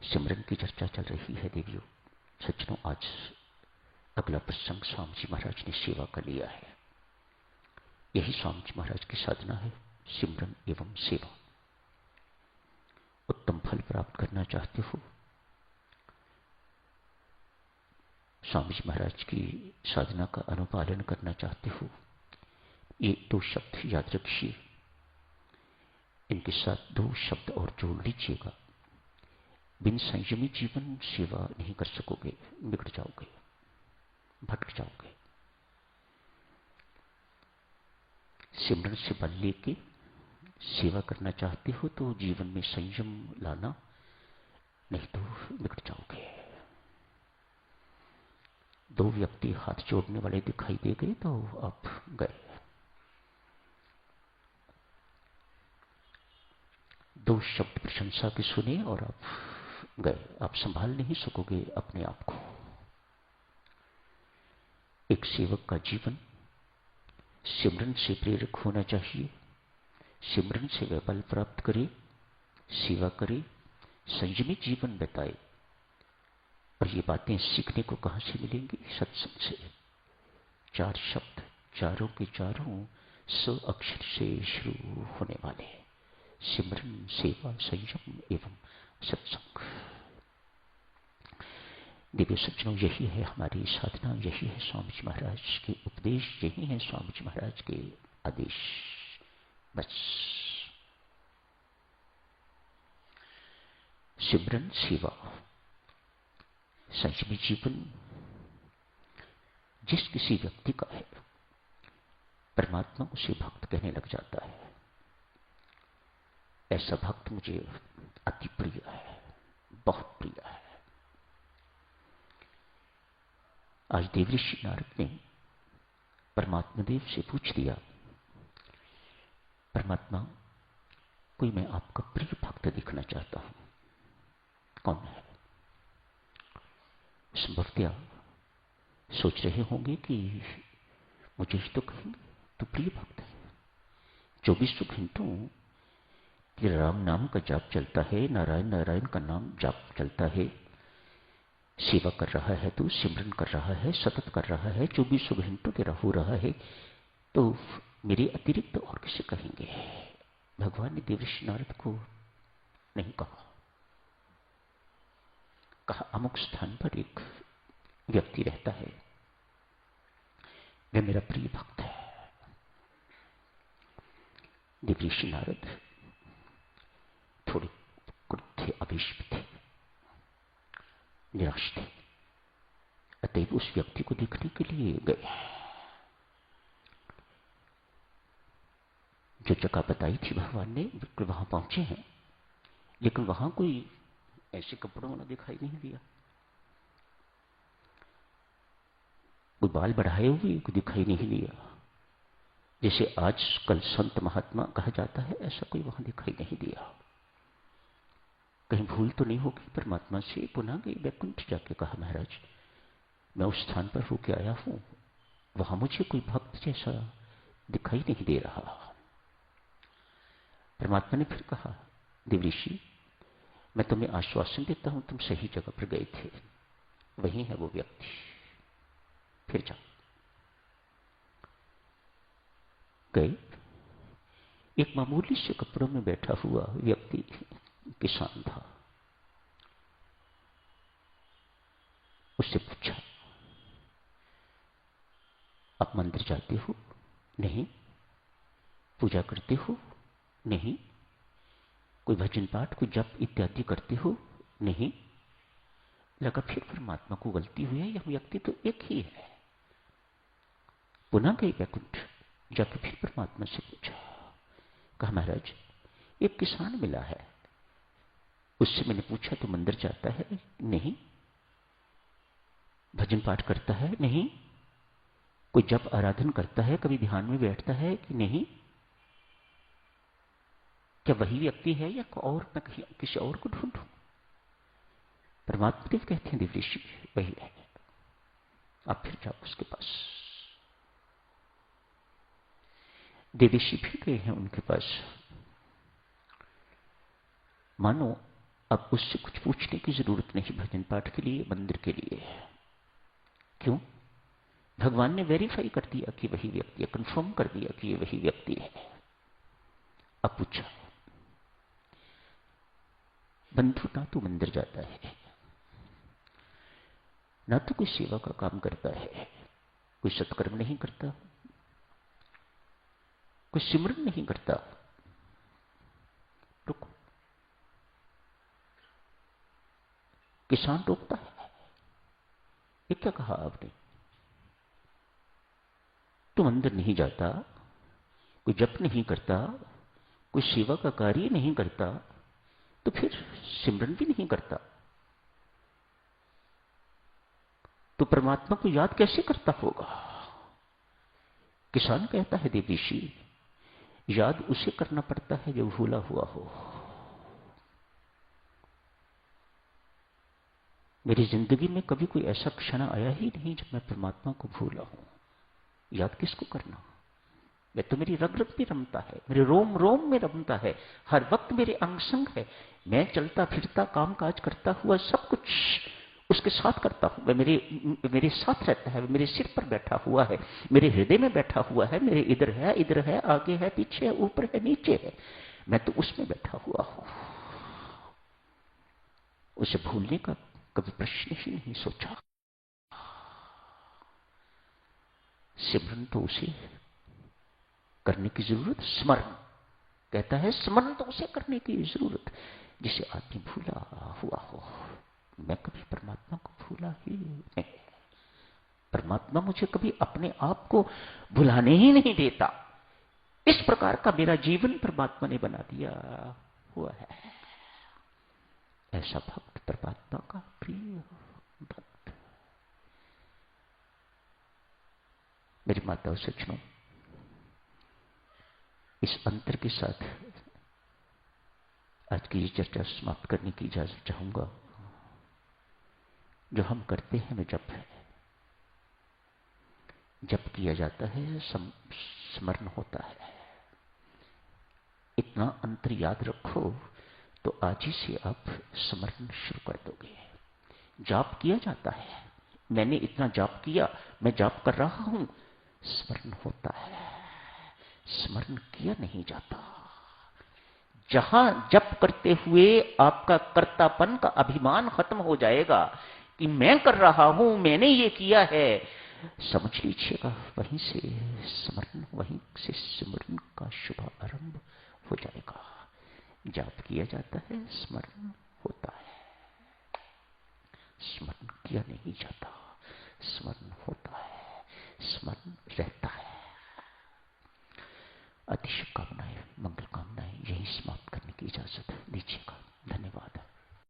सिमरन की चर्चा चल रही है देवियों। सज्जनों, आज अगला प्रसंग स्वामी जी महाराज ने सेवा का लिया है। यही स्वामी जी महाराज की साधना है, सिमरन एवं सेवा। उत्तम फल प्राप्त करना चाहते हो, स्वामी जी महाराज की साधना का अनुपालन करना चाहते हो, ये दो शब्द याद रखिए। इनके साथ दो शब्द और जोड़ लीजिएगा। बिन संयमी जीवन सेवा नहीं कर सकोगे, बिगड़ जाओगे, भटक जाओगे। सिमरन से बल लेके सेवा करना चाहते हो तो जीवन में संयम लाना, नहीं तो बिगड़ जाओगे। दो व्यक्ति हाथ जोड़ने वाले दिखाई दे गए तो आप गए। दो शब्द प्रशंसा के सुने और आप गए। आप संभाल नहीं सकोगे अपने आप को। एक सेवक का जीवन सिमरन से प्रेरक होना चाहिए। सिमरन से वह बल प्राप्त करे, सेवा करे, संयमी जीवन बिताए। और ये बातें सीखने को कहां से मिलेंगी? सत्संग से। चार शब्द, चारों के चारों स अक्षर से शुरू होने वाले हैं। सिमरन, सेवा, संयम एवं सत्संग। दिव्य सज्जनों, यही है हमारी साधना, यही है स्वामी जी महाराज के उपदेश, यही है स्वामी जी महाराज के आदेश। बस सिमरन, सेवा, संयमी जीवन जिस किसी व्यक्ति का है, परमात्मा उसे भक्त कहने लग जाता है। ऐसा भक्त मुझे अति प्रिय है, बहुत प्रिय है। आज देवऋषि नारद ने परमात्मा देव से पूछ दिया, परमात्मा, कोई मैं आपका प्रिय भक्त दिखना चाहता हूं, कौन है? संभवतया सोच रहे होंगे कि मुझे तो कहेंगे तो प्रिय भक्त है। 24 घंटों कि राम नाम का जाप चलता है, नारायण नारायण का नाम जाप चलता है, सेवा कर रहा है तो सिमरन कर रहा है, सतत कर रहा है, 24 घंटों तेरा हो रहा है, तो मेरे अतिरिक्त और किसे कहेंगे? भगवान ने देवऋषि नारद को नहीं कहा। कहा अमुक स्थान पर एक व्यक्ति रहता है, वह मेरा प्रिय भक्त है। देवऋषि नारद थोड़े क्रुद्ध थे, आवेश में थे, निराश थे। अतएव उस व्यक्ति को देखने के लिए गए। जो जगह बताई थी भगवान ने, बिल्कुल वहां पहुंचे हैं, लेकिन वहां कोई ऐसे कपड़ों वाला दिखाई नहीं दिया। कोई बाल बढ़ाए हुए कोई दिखाई नहीं दिया। जैसे आज कल संत महात्मा कहा जाता है, ऐसा कोई वहां दिखाई नहीं दिया। कहीं भूल तो नहीं होगी परमात्मा से? पुनः गई वैकुंठ, जाके कहा महाराज मैं उस स्थान पर होके आया हूं, वहां मुझे कोई भक्त जैसा दिखाई नहीं दे रहा। परमात्मा ने फिर कहा, देवऋषि मैं तुम्हें आश्वासन देता हूं, तुम सही जगह पर गए थे, वही है वो व्यक्ति, फिर जाओ। गए। एक मामूली से कपड़ों में बैठा हुआ व्यक्ति किसान था। उससे पूछा, आप मंदिर जाते हो? नहीं। पूजा करते हो? नहीं। कोई भजन पाठ, कोई जप इत्यादि करते हो? नहीं। लगा फिर परमात्मा को गलती हुई है, यह व्यक्ति तो एक ही है। पुनः गई वैकुंठ, जाकर फिर परमात्मा से पूछा। कहा महाराज एक किसान मिला है, उससे मैंने पूछा तो मंदिर जाता है? नहीं। भजन पाठ करता है? नहीं। कोई जप आराधन करता है, कभी ध्यान में बैठता है कि नहीं? क्या वही व्यक्ति है या और मैं किसी और को ढूंढूं? परमात्मा देव कहते हैं, देवऋषि वही है, आप फिर जाओ उसके पास। देवऋषि फिर गए हैं उनके पास। मानो अब उससे कुछ पूछने की जरूरत नहीं भजन पाठ के लिए, मंदिर के लिए। क्यों? भगवान ने वेरीफाई कर दिया कि वही व्यक्ति है, कंफर्म कर दिया कि ये वही व्यक्ति है। अब पूछा, बंधु ना तो मंदिर जाता है, ना तो कोई सेवा का काम करता है, कोई सत्कर्म नहीं करता, कोई सिमरन नहीं करता। रुको, किसान रोकता है, ये क्या कहा आपने? तो मंदिर नहीं जाता, कोई जप नहीं करता, कोई सेवा का कार्य नहीं करता, तो फिर सिमरन भी नहीं करता, तो परमात्मा को याद कैसे करता होगा? किसान कहता है, देवी ऋषि, याद उसे करना पड़ता है जो भूला हुआ हो। मेरी जिंदगी में कभी कोई ऐसा क्षण आया ही नहीं जब मैं परमात्मा को भूला हूं। याद किसको करना? मैं तो मेरी रग रग में रमता है, मेरे रोम रोम में रमता है, हर वक्त मेरे अंग संग है। मैं चलता फिरता काम काज करता हुआ सब कुछ उसके साथ करता हूं। मेरे साथ रहता है, मेरे सिर पर बैठा हुआ है, मेरे हृदय में बैठा हुआ है, मेरे इधर है, आगे है, पीछे है, ऊपर है, नीचे है। मैं तो उसमें बैठा हुआ हूं। उसे भूलने का कभी प्रश्न ही नहीं सोचा। सिमरन तो उसे करने की जरूरत, स्मरण कहता है, स्मरण तो उसे करने की जरूरत जिसे आदमी भूला हुआ हो। मैं कभी परमात्मा को भूला ही नहीं। परमात्मा मुझे कभी अपने आप को भुलाने ही नहीं देता। इस प्रकार का मेरा जीवन परमात्मा ने बना दिया हुआ है। ऐसा भक्त परमात्मा का प्रिय भक्त। मेरी माताओं सज्जनों, इस अंतर के साथ आज की ये चर्चा समाप्त करने की इजाजत चाहूंगा। जो हम करते हैं वह जप है, जप किया जाता है, स्मरण होता है। इतना अंतर याद रखो तो आज ही से आप स्मरण शुरू कर दोगे। जाप किया जाता है, मैंने इतना जाप किया, मैं जाप कर रहा हूं, स्मरण होता है। स्मरण किया नहीं जाता। जहां जप करते हुए आपका कर्तापन का अभिमान खत्म हो जाएगा कि मैं कर रहा हूं, मैंने ये किया है, समझ लीजिएगा वहीं से स्मरण, वहीं से सिमरन का शुभ आरंभ हो जाएगा। जाप किया जाता है, स्मरण होता है। स्मरण किया नहीं जाता, स्मरण होता है, स्मरण रहता है। अति शुभकामनाएं, मंगल कामनाएं यही समाप्त करने की इजाजत दीजिएगा।